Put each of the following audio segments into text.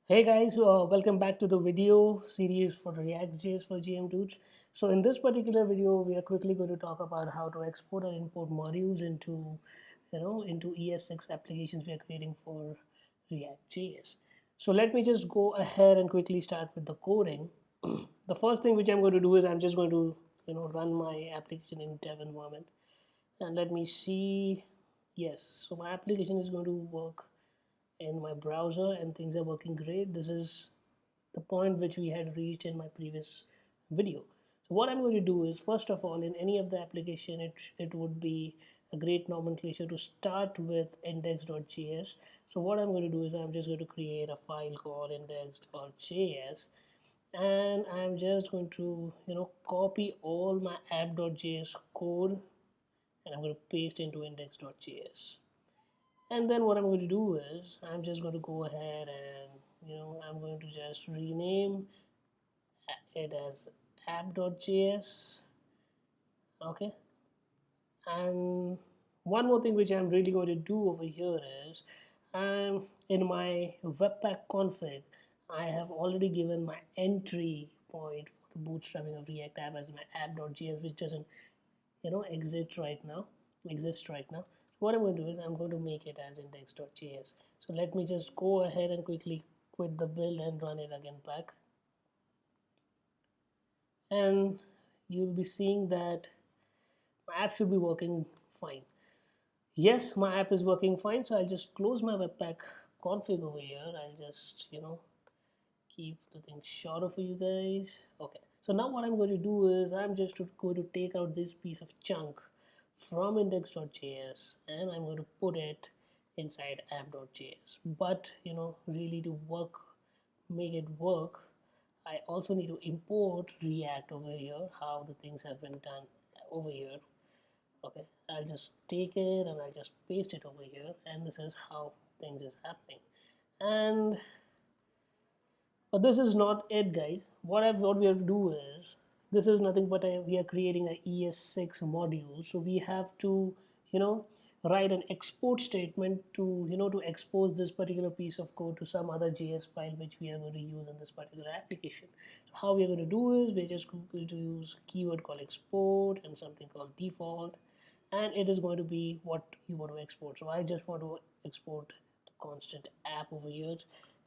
Hey guys, welcome back to the video series for React.js for GM Dudes. So in this particular video, we are quickly going to talk about how to export and import modules into ES6 applications we are creating for React.js. So let me just go ahead and quickly start with the coding. The first thing which I'm going to do is I'm just going to run my application in dev environment, and let me see. Yes, so my application is going to work in my browser and things are working great. This is the point which we had reached in my previous video. So what I'm going to do is, first of all, in any of the application, it would be a great nomenclature to start with index.js. So what I'm going to do is I'm just going to create a file called index.js, and I'm just going to copy all my app.js code, and I'm going to paste into index.js. And then what I'm going to do is I'm just going to go ahead and I'm going to just rename it as app.js. Okay. And one more thing which I'm really going to do over here is in my webpack config, I have already given my entry point for the bootstrapping of React app as my app.js, which doesn't exist right now. So what I'm going to do is I'm going to make it as index.js. So let me just go ahead and quickly quit the build and run it again back, and you'll be seeing that my app should be working fine. Yes, my app is working fine, so I'll just close my webpack config over here. I'll just keep the thing shorter for you guys. Okay, so now what I'm going to do is I'm just going to take out this piece of chunk from index.js and I'm going to put it inside app.js. But really to make it work, I also need to import React over here, how the things have been done over here. Okay, I'll just take it and I'll just paste it over here, and this is how things is happening. And but this is not it, guys. What we have to do is, this is nothing but we are creating a ES6 module. So we have to, you know, write an export statement to, to expose this particular piece of code to some other JS file which we are going to use in this particular application. So how we are going to do is we're just going to use keyword called export and something called default, and it is going to be what you want to export. So I just want to export the constant app over here,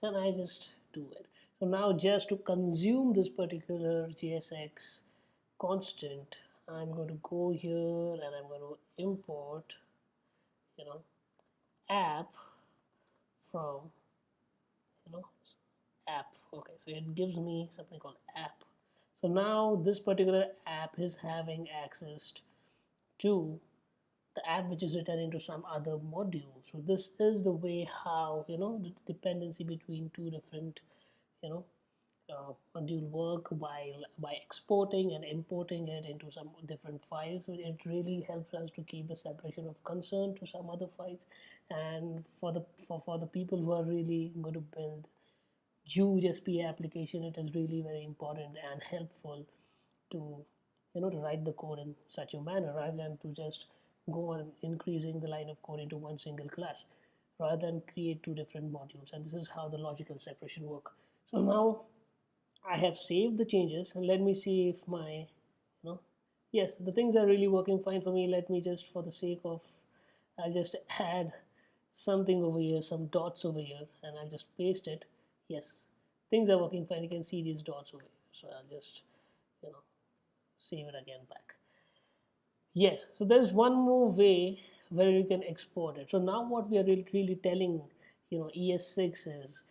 and I just do it. So now just to consume this particular JSX constant, I'm going to go here and I'm going to import you know app from you know app. Okay, so it gives me something called app. So now this particular app is having access to the app which is written into some other module. So this is the way how the dependency between two different you know module work while by exporting and importing it into some different files. So it really helps us to keep the separation of concern to some other files, and for the people who are really going to build huge SPA application, it is really very important and helpful to to write the code in such a manner rather than to just go on increasing the line of code into one single class, rather than create two different modules. And this is how the logical separation work. So now I have saved the changes, and let me see if yes, the things are really working fine for me. Let me just, for the sake of, I'll just add something over here, some dots over here, and I'll just paste it. Yes, things are working fine. You can see these dots over here. So I'll just, you know, save it again back. Yes, so there's one more way where you can export it. So now what we are really telling, ES6 is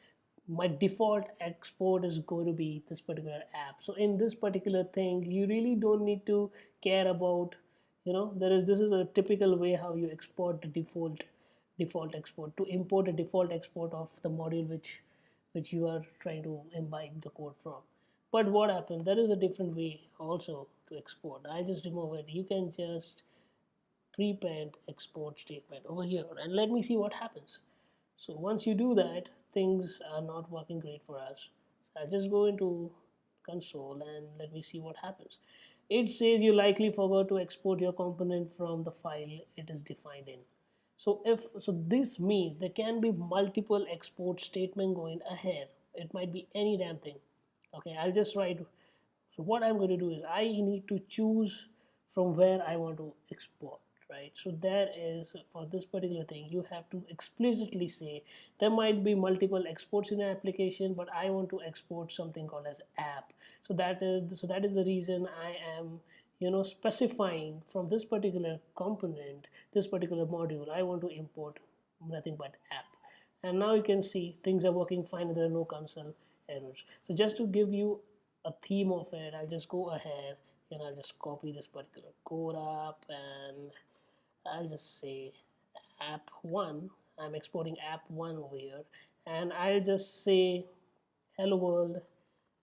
my default export is going to be this particular app. So in this particular thing, you really don't need to care about, this is a typical way how you export the default export, to import a default export of the module which you are trying to imbibe the code from. But what happens, there is a different way also to export. I just remove it. You can just prepend export statement over here, and let me see what happens. So once you do that, things are not working great for us. So I'll just go into console and let me see what happens. It says you likely forgot to export your component from the file it is defined in. So this means there can be multiple export statement going ahead It might be any damn thing. Okay, I'll just write. So what I'm going to do is I need to choose from where I want to export, right? So there is, for this particular thing, you have to explicitly say there might be multiple exports in an application, but I want to export something called as app. So that is the reason I am, specifying from this particular component, this particular module, I want to import nothing but app. And now you can see things are working fine and there are no console errors. So just to give you a theme of it, I'll just go ahead and I'll just copy this particular code up, and I'll just say app1. I'm exporting app1 over here, and I'll just say hello world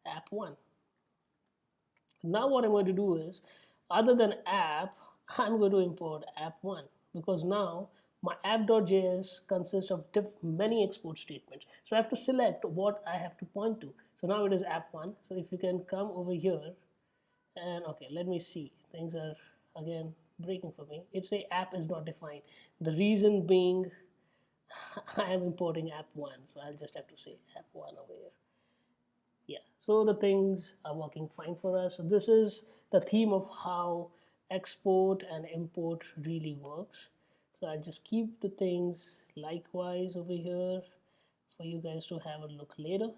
app1. Now what I'm going to do is, other than app, I'm going to import app1, because now my app.js consists of many export statements. So I have to select what I have to point to. So now it is app1. So if you can come over here, and okay, let me see. Things are again breaking for me. It's a app is not defined. The reason being I am importing app1. So I'll just have to say app1 over here. Yeah, so the things are working fine for us. So this is the theme of how export and import really works. So I'll just keep the things likewise over here for you guys to have a look later,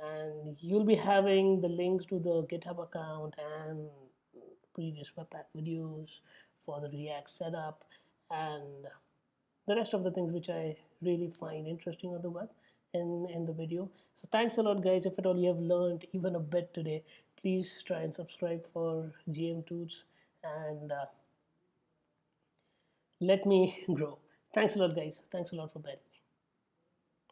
and you'll be having the links to the GitHub account and previous Webpack videos for the React setup and the rest of the things which I really find interesting on the web in the video. So thanks a lot, guys. If at all you have learned even a bit today, please try and subscribe for GM Toots, and let me grow. Thanks a lot, guys. Thanks a lot for that.